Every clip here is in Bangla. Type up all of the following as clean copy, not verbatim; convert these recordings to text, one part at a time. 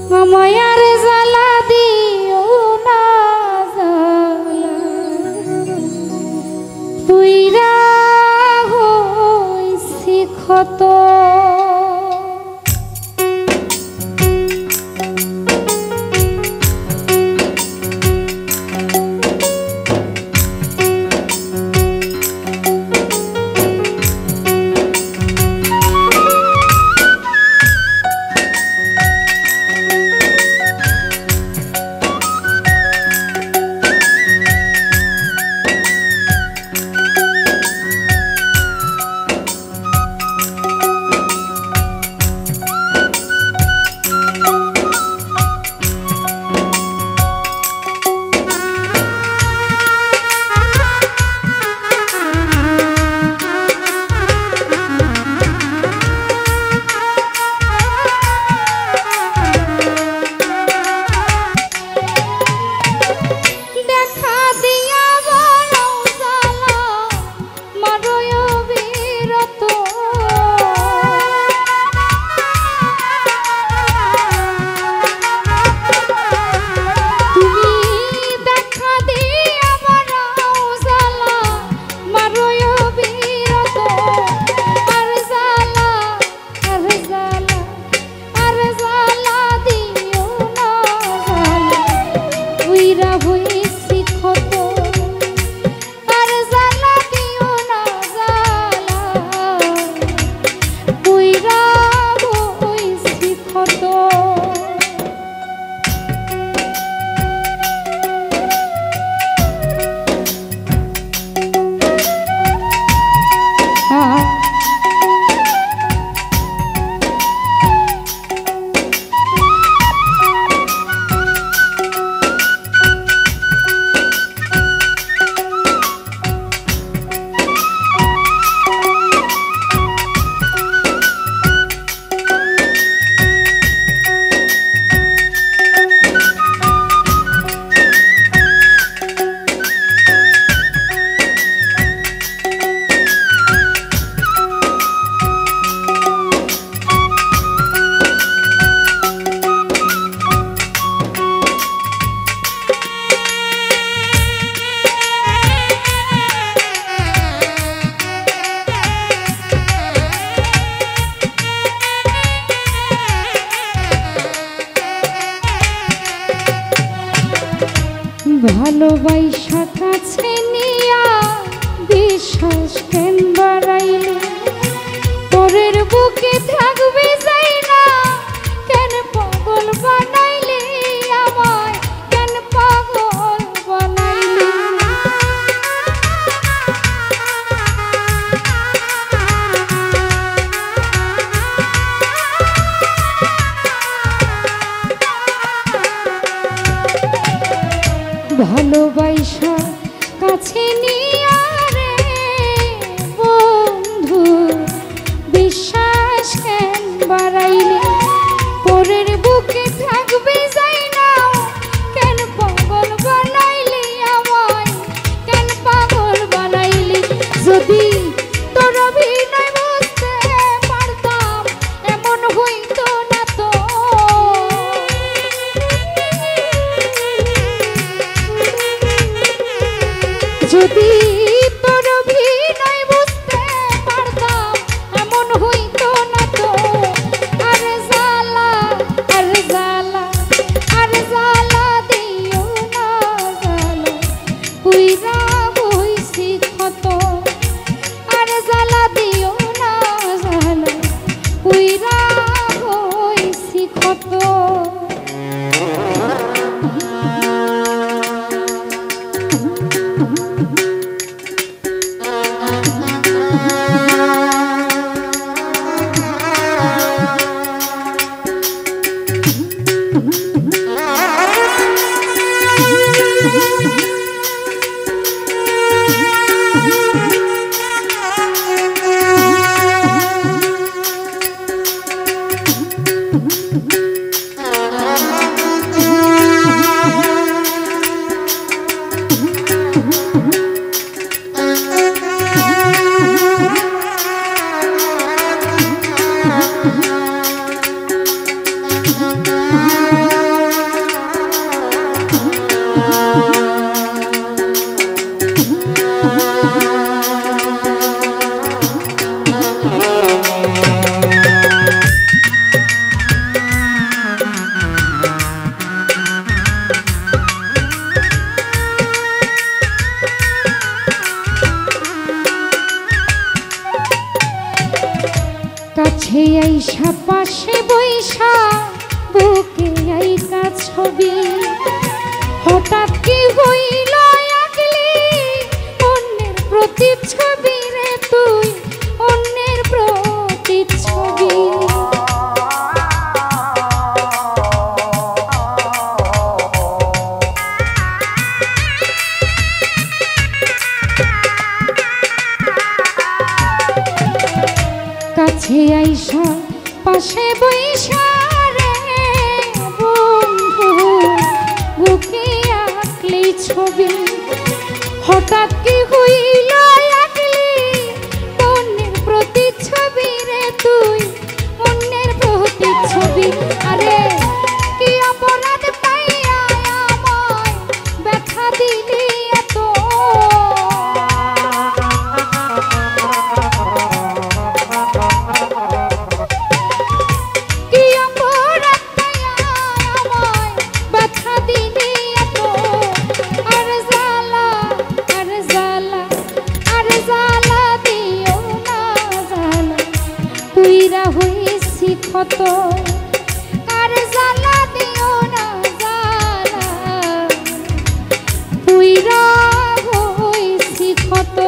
মায়ার জ্বালা দিও না জ্বালা পুইরা হইছি ক্ষত ভালোবাসা কাছে নিয়া বিশ্বাস কেন বাড়াইলে পরের বুকে থাকবে যাই না কেন পাগল বানাইলে আমায় কেন পাগল বানাইলে ভালোবাসা কাছে নিয়া রে বন্ধু বিশ্বাস কেন বাড়াইলে পরের বুকে থাকবে যাই না কেন পাগল বানাইলে আমায় কেন পাগল বানাইলে যদি তোর অভিনয় বুঝতে পারতাম এমন হইতো না তো যদি তোর অভিনয় বুঝতে পারতাম এমন হইতো না তো আরে জ্বালা আরে জ্বালা আরে জ্বালা দিও না জ্বালা পুইরা হইছি ক্ষত আরে জ্বালা দিও না জ্বালা পুইরা হইছি ক্ষত আইসা পাশে বৈশা বুকে আইকা ছবি হঠাৎ কি হইল আগলি অন্যের প্রতিচ্ছবি রে তুই অন্যের প্রতিচ্ছবি কাছে আইসা পাশে বৈশা রে বন্ধু বুকে আঁকলি ছবি হঠাৎ কি হইল আঁকলি অন্যের প্রতিচ্ছবি রে তুই অন্যের প্রতিচ্ছবি আরে কি অপরাধ পাইয়া আমায় ব্যথা দিলি এত কত আর জ্বালা দিও না জ্বালা পুইরা হইছি কত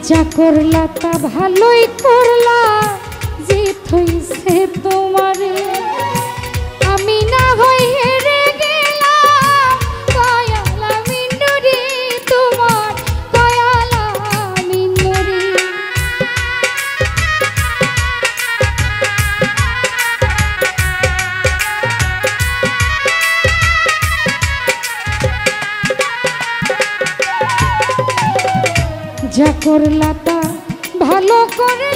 যা করলা তা ভালোই করলা জিত হইছে তোমারে আমি না হই হেরে গেলাম কয়ালা মিনুরি তোমার কয়ালা মিনুরি যা করলা তা ভালো করে